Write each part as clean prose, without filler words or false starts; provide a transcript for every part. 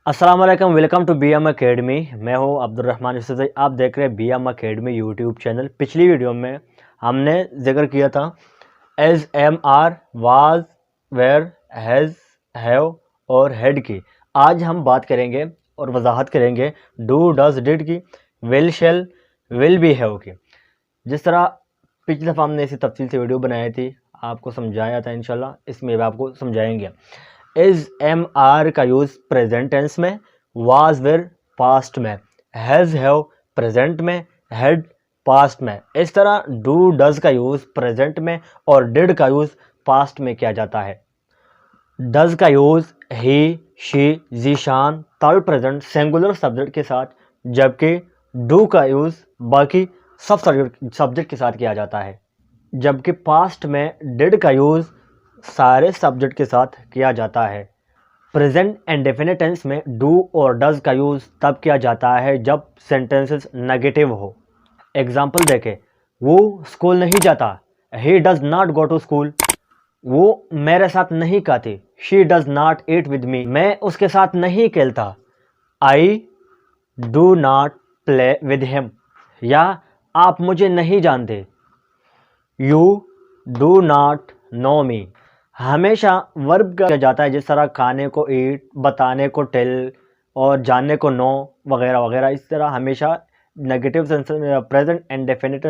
अस्सलाम वालेकुम, welcome to B M academy. मैं हूं अब्दुर्रहमान यूसुफ़। आप देख रहे हैं B M academy YouTube channel. पिछली वीडियो में हमने जिक्र किया था is am are, was, were, has, have और हैड की। आज हम बात करेंगे और वजाहत करेंगे डू, डज, डिड की, will, shall, will be, have की। जिस तरह पिछली दफ़ा हमने इसी तफसील से वीडियो बनाई थी, आपको समझाया था, इंशाल्लाह इसमें भी आपको समझाएंगे। इज एम आर का यूज़ प्रेजेंट टेंस में, वाज वेर पास्ट में, हैज़ हैव प्रेजेंट में, हैड पास्ट में। इस तरह डू डज का यूज़ प्रेजेंट में और डिड का यूज़ पास्ट में किया जाता है। डज का use he, she, Zeeshan, third present singular subject के साथ, जबकि डू का यूज़ बाकी सब सब्जेक्ट के साथ किया जाता है। जबकि पास्ट में डिड का यूज़ सारे सब्जेक्ट के साथ किया जाता है। प्रेजेंट एंड डेफिनेट टेंस में डू और डज का यूज़ तब किया जाता है जब सेंटेंसेस नेगेटिव हो। एग्जाम्पल देखें, वो स्कूल नहीं जाता, he does not go to school. वो मेरे साथ नहीं खाती, she does not eat with me. मैं उसके साथ नहीं खेलता, I do not play with him. या आप मुझे नहीं जानते, you do not know me. हमेशा वर्ब किया जाता है, जिस तरह खाने को ईट, बताने को टेल और जानने को नो वगैरह वगैरह। इस तरह हमेशा negative present and definite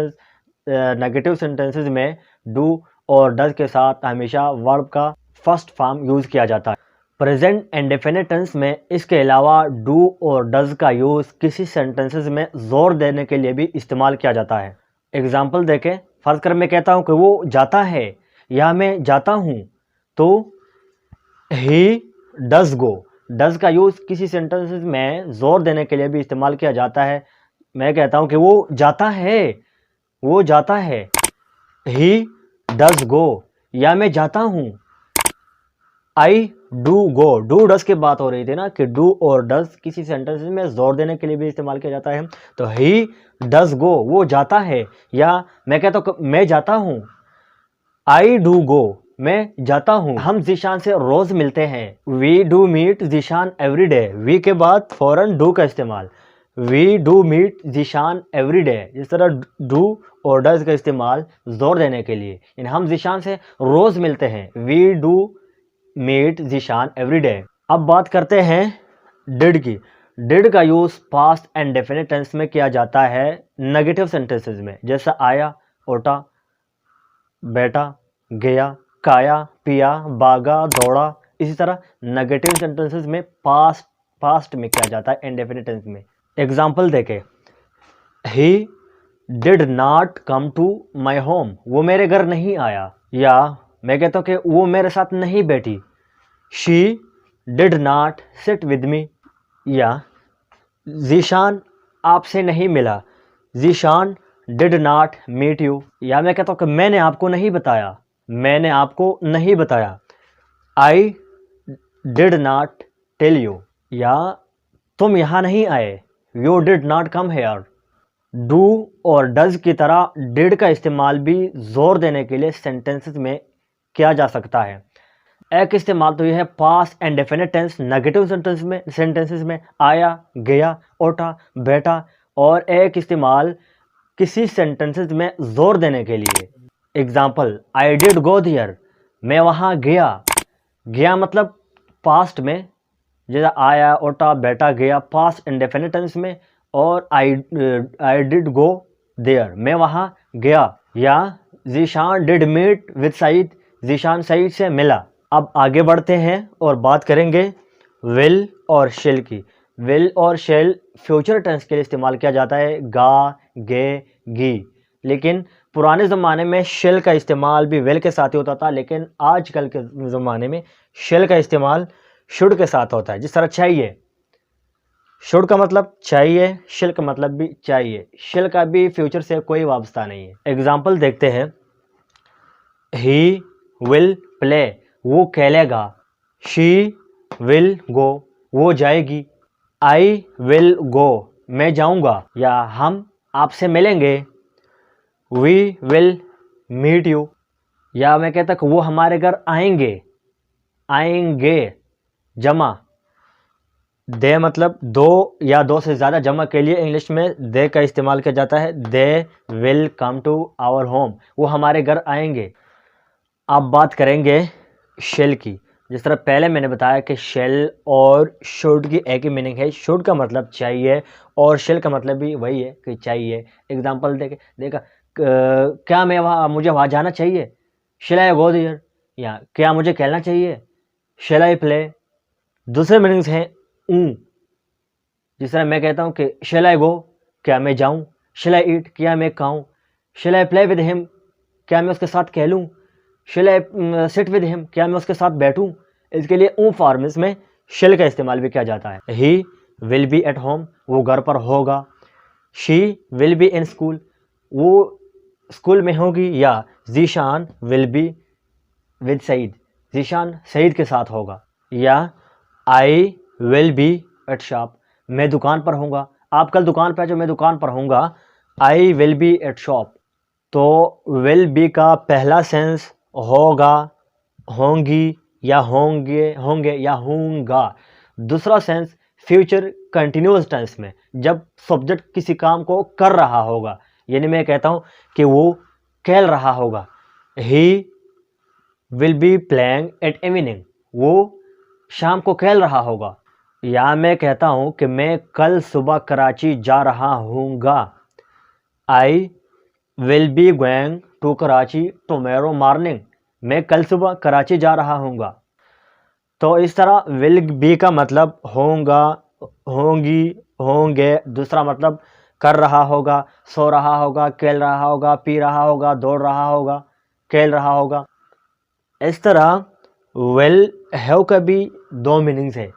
negative sentences में डू और डज के साथ हमेशा वर्ब का फर्स्ट फॉर्म यूज़ किया जाता है। प्रेजेंट एंड डेफिनेट टेंस में इसके अलावा डू और डज का यूज़ किसी सेंटेंसेस में ज़ोर देने के लिए भी इस्तेमाल किया जाता है। एग्जाम्पल देखें, फ़र्ज़ कर मैं कहता हूँ कि वो जाता है या मैं जाता हूँ, तो ही डज गो। डज का यूज़ किसी सेंटेंसेस में ज़ोर देने के लिए भी इस्तेमाल किया जाता है। मैं कहता हूँ कि वो जाता है, वो जाता है, ही डज गो। या मैं जाता हूँ, I do go. Do does की बात हो रही थी ना, कि डू और डज किसी सेंटेंस में जोर देने के लिए भी इस्तेमाल किया जाता है। तो ही डज गो, वो जाता है। या मैं कहता हूँ मैं जाता हूँ, आई डू गो, मैं जाता हूँ। हम जीशान से रोज मिलते हैं, we do meet Zeeshan every day. We के बाद फौरन डू का इस्तेमाल, we do meet Zeeshan every day. इस तरह डू और डज का इस्तेमाल जोर देने के लिए, यानी हम जीशान से रोज मिलते हैं, we do meet Zeeshan every day. अब बात करते हैं डिड की। डिड का use past and definite tense में किया जाता है नेगेटिव सेंटेंसेस में, जैसा आया, उठा, बैठा, गया, खाया, पिया, भागा, दौड़ा। इसी तरह नेगेटिव सेंटेंसेस में पास्ट में किया जाता है इंडेफिनिट टेंस में। एग्जाम्पल देखें, he did not come to my home, वो मेरे घर नहीं आया। या मैं कहता हूँ कि वो मेरे साथ नहीं बैठी, she did not sit with me. या जीशान आपसे नहीं मिला, Zeeshan did not meet you. या मैं कहता हूँ कि मैंने आपको नहीं बताया, मैंने आपको नहीं बताया, I did not tell you. या तुम यहाँ नहीं आए, you did not come here. Do और डज की तरह डिड का इस्तेमाल भी जोर देने के लिए सेंटेंसेस में किया जा सकता है। एक इस्तेमाल तो यह है past and definite tense negative sentences में आया, गया, उठा, बैठा। और एक इस्तेमाल किसी सेंटेंसेस में जोर देने के लिए। Example, I did go there, मैं वहाँ गया। गया मतलब पास्ट में, जैसा आया, उठा, बैठा, गया पास्ट इंडेफिनिट टेंस में। और आई डिड गो देयर, मैं वहाँ गया। या Zeeshan did meet with Saeed, Zeeshan Saeed से मिला। अब आगे बढ़ते हैं और बात करेंगे विल और शेल की। विल और शेल फ्यूचर टेंस के लिए इस्तेमाल किया जाता है, गा, गे, गी। लेकिन पुराने ज़माने में शेल का इस्तेमाल भी विल के साथ ही होता था, लेकिन आजकल के ज़माने में शेल का इस्तेमाल शुड के साथ होता है। जिस तरह चाहिए, शुड का मतलब चाहिए, शेल का मतलब भी चाहिए। शेल का भी फ्यूचर से कोई वाबस्ता नहीं है। एग्जाम्पल देखते हैं, ही विल प्ले, वो खेलेगा। शी विल गो, वो जाएगी। आई विल गो, मैं जाऊंगा या हम आपसे मिलेंगे। We will meet you. या मैं कहता कि वो हमारे घर आएंगे, आएंगे जमा। दे मतलब दो या दो से ज़्यादा जमा के लिए इंग्लिश में दे का इस्तेमाल किया जाता है। They will come to our home, वो हमारे घर आएंगे। अब बात करेंगे शेल की। जिस तरह पहले मैंने बताया कि शेल और शुड की एक ही मीनिंग है। शुड का मतलब चाहिए और शेल का मतलब भी वही है कि चाहिए। एग्जांपल देखा क्या मुझे वहाँ जाना चाहिए, शेल आई गो देयर, या क्या मुझे खेलना चाहिए, शेल आई प्ले। दूसरे मीनिंग्स हैं जिस तरह मैं कहता हूँ कि शेल आई गो, क्या मैं जाऊँ, शेल आई ईट, क्या मैं खाऊँ, shall I play with him, क्या मैं उसके साथ खेलूँ, shall I sit with him, क्या मैं उसके साथ बैठूँ। इसके लिए फॉर्म्स में शेल का इस्तेमाल भी किया जाता है। He will be at home, वो घर पर होगा। She will be in school, वो स्कूल में होगी। या Zeeshan will be with Saeed, Zeeshan Saeed के साथ होगा। या I will be at shop, मैं दुकान पर होऊंगा। आप कल दुकान पर जो मैं दुकान पर होऊंगा। आई विल बी एट शॉप। तो विल बी का पहला सेंस होगा, होंगी या होंगे, होंगे या होऊंगा। दूसरा सेंस फ्यूचर कंटिन्यूअस टेंस में, जब सब्जेक्ट किसी काम को कर रहा होगा, यानी मैं कहता हूं कि वो खेल रहा होगा। ही will be playing at evening, वो शाम को खेल रहा होगा। या मैं कहता हूं कि मैं कल सुबह कराची जा रहा हूँगा। I will be going to Karachi tomorrow morning, मैं कल सुबह कराची जा रहा हूँगा। तो इस तरह विल बी का मतलब होगा, होंगी, होंगे। दूसरा मतलब कर रहा होगा, सो रहा होगा, खेल रहा होगा, पी रहा होगा, दौड़ रहा होगा, खेल रहा होगा। इस तरह विल हैव का भी दो मीनिंग्स है।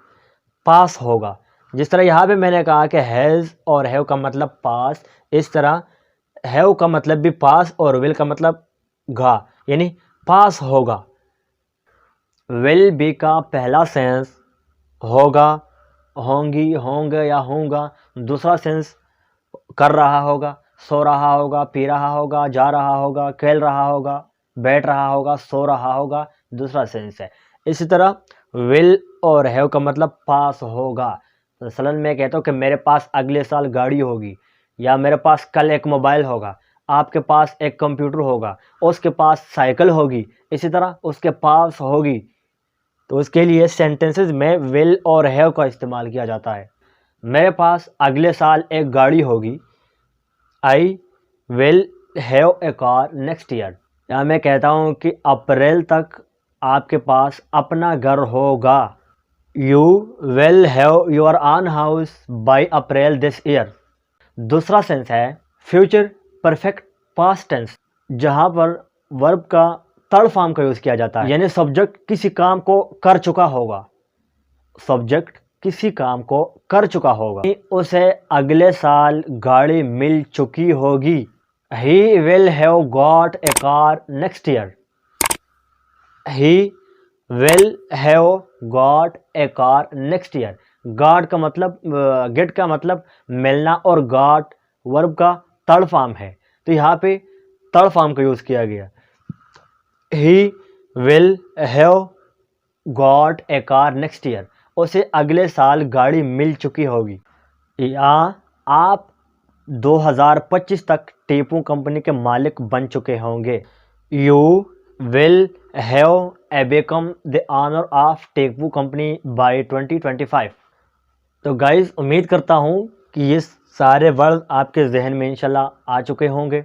पास होगा, जिस तरह यहाँ पे मैंने कहा कि हैज़ और हैव का मतलब पास, इस तरह हैव का मतलब भी पास और विल का मतलब गा, यानी पास होगा। विल बी का पहला सेंस होगा, होंगी, होंगे या होगा। दूसरा सेंस कर रहा होगा, सो रहा होगा, पी रहा होगा, जा रहा होगा, खेल रहा होगा, बैठ रहा होगा, सो रहा होगा। दूसरा सेंस है। इसी तरह विल और हैव का मतलब पास होगा। तो मसलन मैं कहता हूँ कि मेरे पास अगले साल गाड़ी होगी, या मेरे पास कल एक मोबाइल होगा। आपके पास एक कंप्यूटर होगा, उसके पास साइकिल होगी। इसी तरह उसके पास होगी। तो उसके लिए सेंटेंसेस में विल और हैव का इस्तेमाल किया जाता है। मेरे पास अगले साल एक गाड़ी होगी। I will have A car next year, या मैं कहता हूँ कि अप्रैल तक आपके पास अपना घर होगा। You will have your own house by April this year. दूसरा सेंस है फ्यूचर परफेक्ट पास्ट टेंस, जहाँ पर वर्ब का थर्ड फॉर्म का यूज़ किया जाता है, यानी सब्जेक्ट किसी काम को कर चुका होगा। सब्जेक्ट किसी काम को कर चुका होगा। उसे अगले साल गाड़ी मिल चुकी होगी। He will have got a car next year. He will have got a car next year. Got का मतलब गेट का मतलब मिलना, और गॉट वर्ब का थर्ड फॉर्म है, तो यहाँ पे थर्ड फॉर्म का यूज़ किया गया। He will have got a car next year, उसे अगले साल गाड़ी मिल चुकी होगी। या आप 2025 तक टेपू कंपनी के मालिक बन चुके होंगे। You will have a become the owner of Tepu company by 2025। तो गाइज उम्मीद करता हूँ कि ये सारे वर्ड आपके जहन में इंशाल्लाह आ चुके होंगे।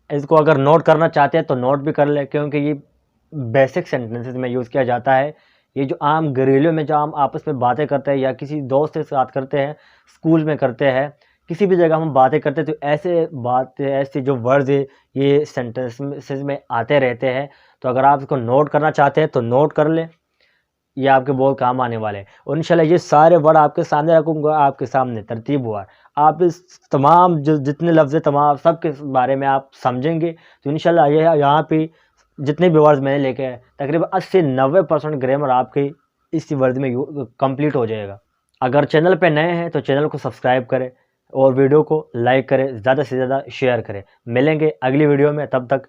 इसको अगर नोट करना चाहते हैं तो नोट भी कर ले, क्योंकि ये बेसिक सेंटेंसेस में यूज़ किया जाता है। ये जो आम घरेलू में जो हम आपस में बातें करते हैं, या किसी दोस्त के साथ करते हैं, स्कूल में करते हैं, किसी भी जगह हम बातें करते हैं, तो ऐसे बातें, ऐसे जो वर्ड्स ये सेंटेंसेस में आते रहते हैं। तो अगर आप इसको नोट करना चाहते हैं तो नोट कर लें, ये आपके बहुत काम आने वाले हैं। और इंशाल्लाह ये सारे वर्ड आपके सामने रखूँगा, आपके सामने तरतीब हुआ, आप इस तमाम जो जितने लफ्ज़ तमाम सब के बारे में आप समझेंगे। तो इंशाल्लाह ये यहाँ पे जितने भी वर्ड्स मैंने लेके आए, तकरीबन 80-90% ग्रामर आपके इसी वर्ड में कंप्लीट हो जाएगा। अगर चैनल पे नए हैं तो चैनल को सब्सक्राइब करें और वीडियो को लाइक करें, ज़्यादा से ज़्यादा शेयर करें। मिलेंगे अगली वीडियो में, तब तक